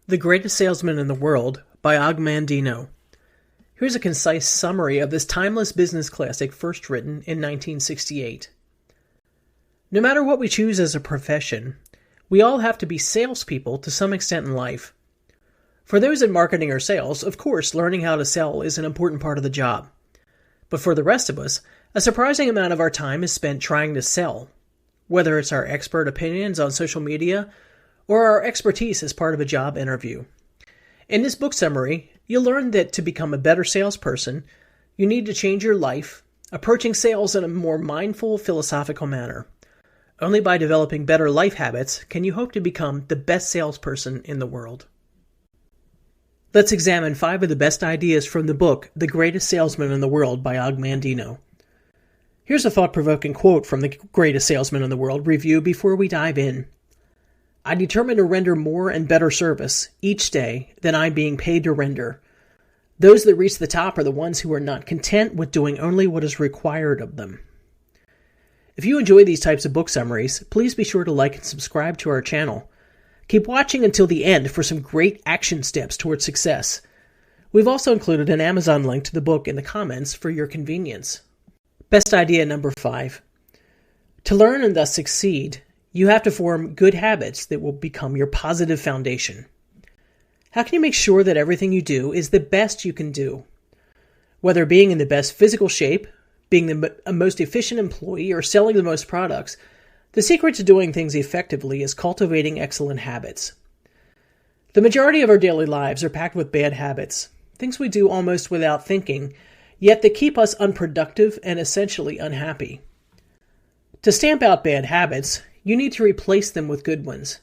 The Greatest Salesman in the World by Og Mandino. Here's a concise summary of this timeless business classic first written in 1968. No matter what we choose as a profession, we all have to be salespeople to some extent in life. For those in marketing or sales, of course, learning how to sell is an important part of the job. But for the rest of us, a surprising amount of our time is spent trying to sell, whether it's our expert opinions on social media or our expertise as part of a job interview. In this book summary, you'll learn that to become a better salesperson, you need to change your life, approaching sales in a more mindful, philosophical manner. Only by developing better life habits can you hope to become the best salesperson in the world. Let's examine 5 of the best ideas from the book, The Greatest Salesman in the World by Og Mandino. Here's a thought-provoking quote from The Greatest Salesman in the World review before we dive in. I determine to render more and better service each day than I'm being paid to render. Those that reach the top are the ones who are not content with doing only what is required of them. If you enjoy these types of book summaries, please be sure to like and subscribe to our channel. Keep watching until the end for some great action steps towards success. We've also included an Amazon link to the book in the comments for your convenience. Best idea number 5. To learn and thus succeed, you have to form good habits that will become your positive foundation. How can you make sure that everything you do is the best you can do? Whether being in the best physical shape, being the most efficient employee, or selling the most products, the secret to doing things effectively is cultivating excellent habits. The majority of our daily lives are packed with bad habits, things we do almost without thinking, yet they keep us unproductive and essentially unhappy. To stamp out bad habits, you need to replace them with good ones.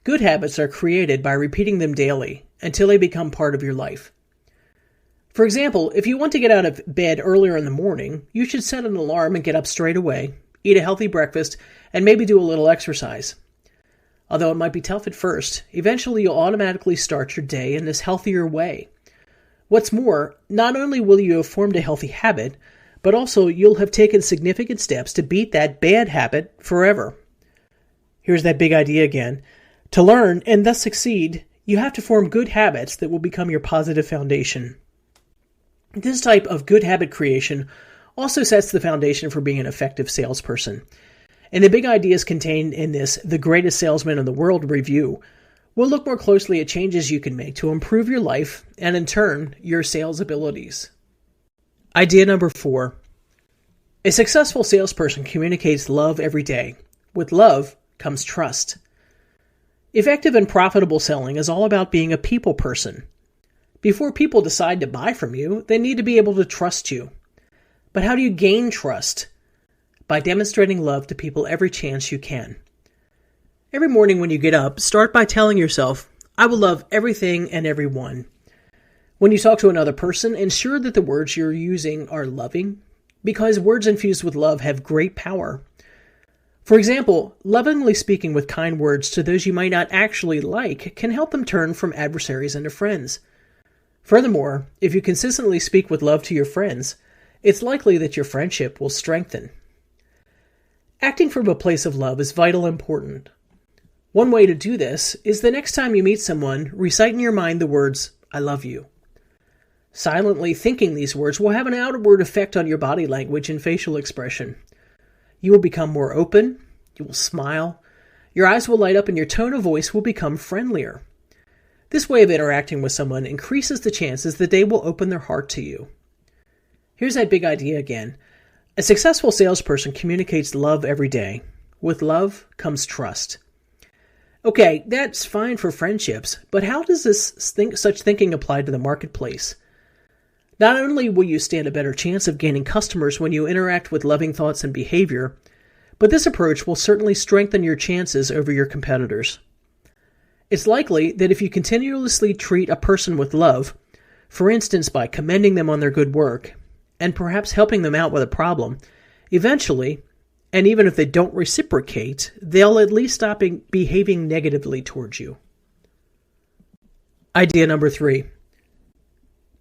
Good habits are created by repeating them daily until they become part of your life. For example, if you want to get out of bed earlier in the morning, you should set an alarm and get up straight away, eat a healthy breakfast, and maybe do a little exercise. Although it might be tough at first, eventually you'll automatically start your day in this healthier way. What's more, not only will you have formed a healthy habit, but also you'll have taken significant steps to beat that bad habit forever. Here's that big idea again. To learn and thus succeed, you have to form good habits that will become your positive foundation. This type of good habit creation also sets the foundation for being an effective salesperson. And the big ideas contained in this The Greatest Salesman in the World review will look more closely at changes you can make to improve your life and in turn, your sales abilities. Idea number 4. A successful salesperson communicates love every day. With love comes trust. Effective and profitable selling is all about being a people person. Before people decide to buy from you, they need to be able to trust you. But how do you gain trust? By demonstrating love to people every chance you can. Every morning when you get up, start by telling yourself, I will love everything and everyone. When you talk to another person, ensure that the words you're using are loving, because words infused with love have great power. For example, lovingly speaking with kind words to those you might not actually like can help them turn from adversaries into friends. Furthermore, if you consistently speak with love to your friends, it's likely that your friendship will strengthen. Acting from a place of love is vitally important. One way to do this is the next time you meet someone, recite in your mind the words, I love you. Silently thinking these words will have an outward effect on your body language and facial expression. You will become more open, you will smile, your eyes will light up, and your tone of voice will become friendlier. This way of interacting with someone increases the chances that they will open their heart to you. Here's that big idea again. A successful salesperson communicates love every day. With love comes trust. Okay, that's fine for friendships, but how does such thinking apply to the marketplace? Not only will you stand a better chance of gaining customers when you interact with loving thoughts and behavior, but this approach will certainly strengthen your chances over your competitors. It's likely that if you continuously treat a person with love, for instance by commending them on their good work, and perhaps helping them out with a problem, eventually, and even if they don't reciprocate, they'll at least stop behaving negatively towards you. Idea number 3.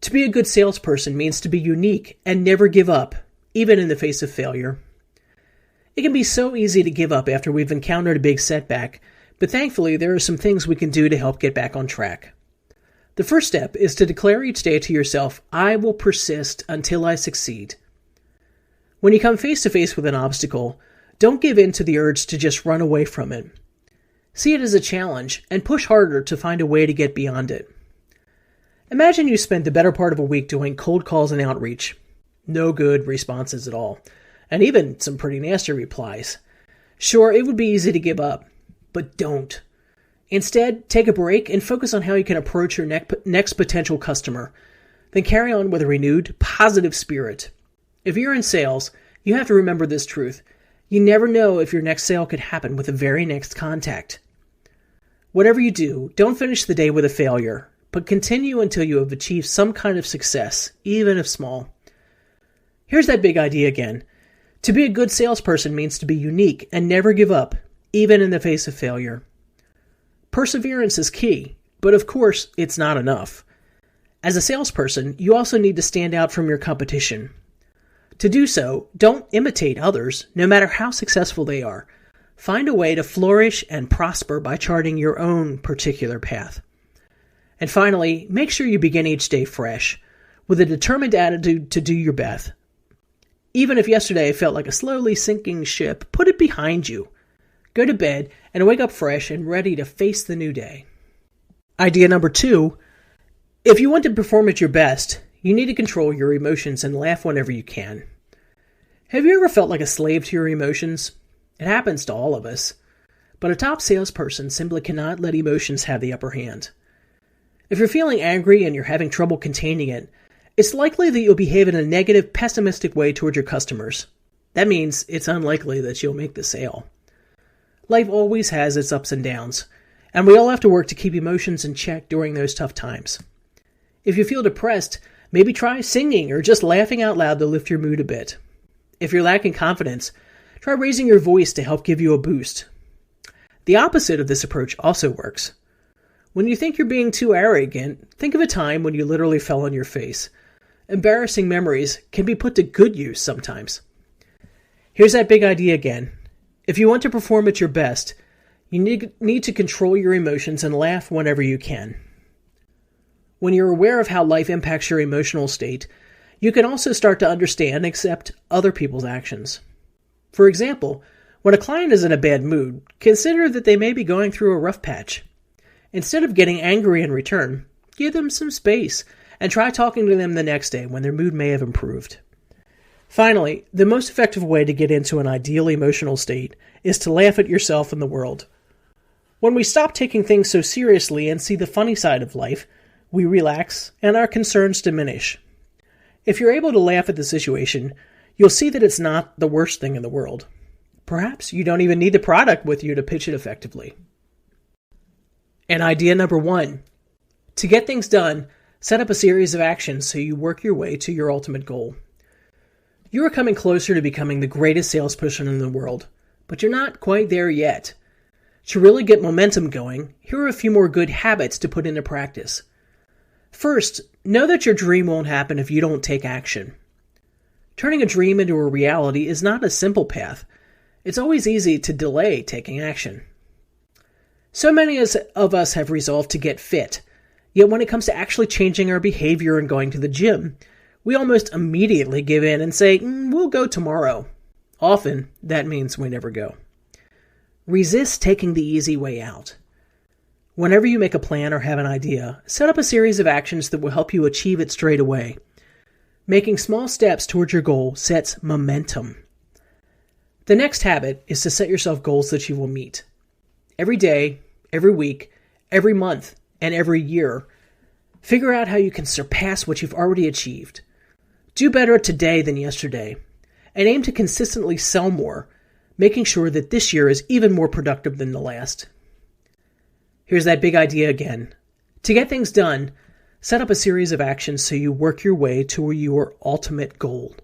To be a good salesperson means to be unique and never give up, even in the face of failure. It can be so easy to give up after we've encountered a big setback, But thankfully, there are some things we can do to help get back on track. The first step is to declare each day to yourself, I will persist until I succeed. When you come face to face with an obstacle, don't give in to the urge to just run away from it. See it as a challenge and push harder to find a way to get beyond it. Imagine you spent the better part of a week doing cold calls and outreach. No good responses at all, and even some pretty nasty replies. Sure, it would be easy to give up, but don't. Instead, take a break and focus on how you can approach your next potential customer. Then carry on with a renewed, positive spirit. If you're in sales, you have to remember this truth. You never know if your next sale could happen with the very next contact. Whatever you do, don't finish the day with a failure, but continue until you have achieved some kind of success, even if small. Here's that big idea again. To be a good salesperson means to be unique and never give up, even in the face of failure. Perseverance is key, but of course, it's not enough. As a salesperson, you also need to stand out from your competition. To do so, don't imitate others, no matter how successful they are. Find a way to flourish and prosper by charting your own particular path. And finally, make sure you begin each day fresh, with a determined attitude to do your best. Even if yesterday felt like a slowly sinking ship, put it behind you. Go to bed and wake up fresh and ready to face the new day. Idea number 2, if you want to perform at your best, you need to control your emotions and laugh whenever you can. Have you ever felt like a slave to your emotions? It happens to all of us. But a top salesperson simply cannot let emotions have the upper hand. If you're feeling angry and you're having trouble containing it, it's likely that you'll behave in a negative, pessimistic way toward your customers. That means it's unlikely that you'll make the sale. Life always has its ups and downs, and we all have to work to keep emotions in check during those tough times. If you feel depressed, maybe try singing or just laughing out loud to lift your mood a bit. If you're lacking confidence, try raising your voice to help give you a boost. The opposite of this approach also works. When you think you're being too arrogant, think of a time when you literally fell on your face. Embarrassing memories can be put to good use sometimes. Here's that big idea again. If you want to perform at your best, you need to control your emotions and laugh whenever you can. When you're aware of how life impacts your emotional state, you can also start to understand and accept other people's actions. For example, when a client is in a bad mood, consider that they may be going through a rough patch. Instead of getting angry in return, give them some space and try talking to them the next day when their mood may have improved. Finally, the most effective way to get into an ideal emotional state is to laugh at yourself and the world. When we stop taking things so seriously and see the funny side of life, we relax and our concerns diminish. If you're able to laugh at the situation, you'll see that it's not the worst thing in the world. Perhaps you don't even need the product with you to pitch it effectively. And idea number 1. To get things done, set up a series of actions so you work your way to your ultimate goal. You are coming closer to becoming the greatest salesperson in the world, but you're not quite there yet. To really get momentum going, here are a few more good habits to put into practice. First, know that your dream won't happen if you don't take action. Turning a dream into a reality is not a simple path. It's always easy to delay taking action. So many of us have resolved to get fit, yet when it comes to actually changing our behavior and going to the gym, we almost immediately give in and say, we'll go tomorrow. Often, that means we never go. Resist taking the easy way out. Whenever you make a plan or have an idea, set up a series of actions that will help you achieve it straight away. Making small steps towards your goal sets momentum. The next habit is to set yourself goals that you will meet. Every day, every week, every month, and every year, figure out how you can surpass what you've already achieved. Do better today than yesterday, and aim to consistently sell more, making sure that this year is even more productive than the last. Here's that big idea again. To get things done, set up a series of actions so you work your way to your ultimate goal.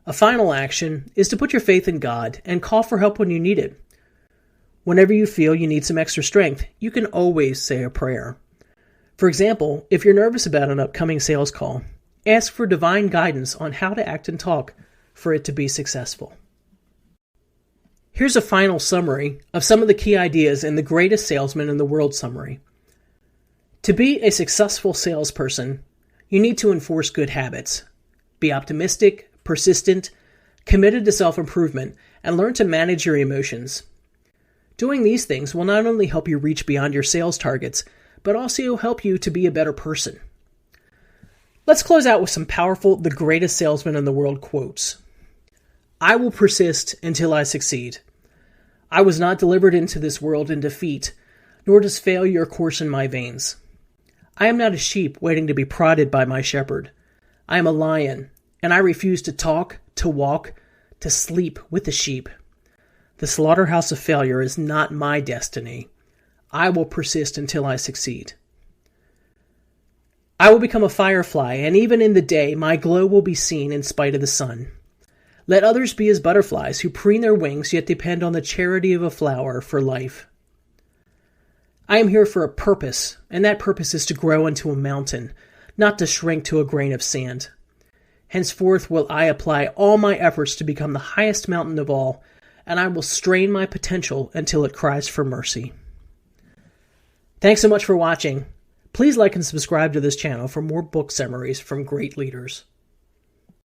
A final action is to put your faith in God and call for help when you need it. Whenever you feel you need some extra strength, you can always say a prayer. For example, if you're nervous about an upcoming sales call, ask for divine guidance on how to act and talk for it to be successful. Here's a final summary of some of the key ideas in the Greatest Salesman in the World summary. To be a successful salesperson, you need to enforce good habits. Be optimistic, persistent, committed to self-improvement, and learn to manage your emotions. Doing these things will not only help you reach beyond your sales targets, but also help you to be a better person. Let's close out with some powerful The Greatest Salesman in the World quotes. I will persist until I succeed. I was not delivered into this world in defeat, nor does failure course in my veins. I am not a sheep waiting to be prodded by my shepherd. I am a lion, and I refuse to talk, to walk, to sleep with the sheep. The slaughterhouse of failure is not my destiny. I will persist until I succeed. I will become a firefly, and even in the day, my glow will be seen in spite of the sun. Let others be as butterflies who preen their wings yet depend on the charity of a flower for life. I am here for a purpose, and that purpose is to grow into a mountain, not to shrink to a grain of sand. Henceforth will I apply all my efforts to become the highest mountain of all, and I will strain my potential until it cries for mercy. Thanks so much for watching. Please like and subscribe to this channel for more book summaries from great leaders.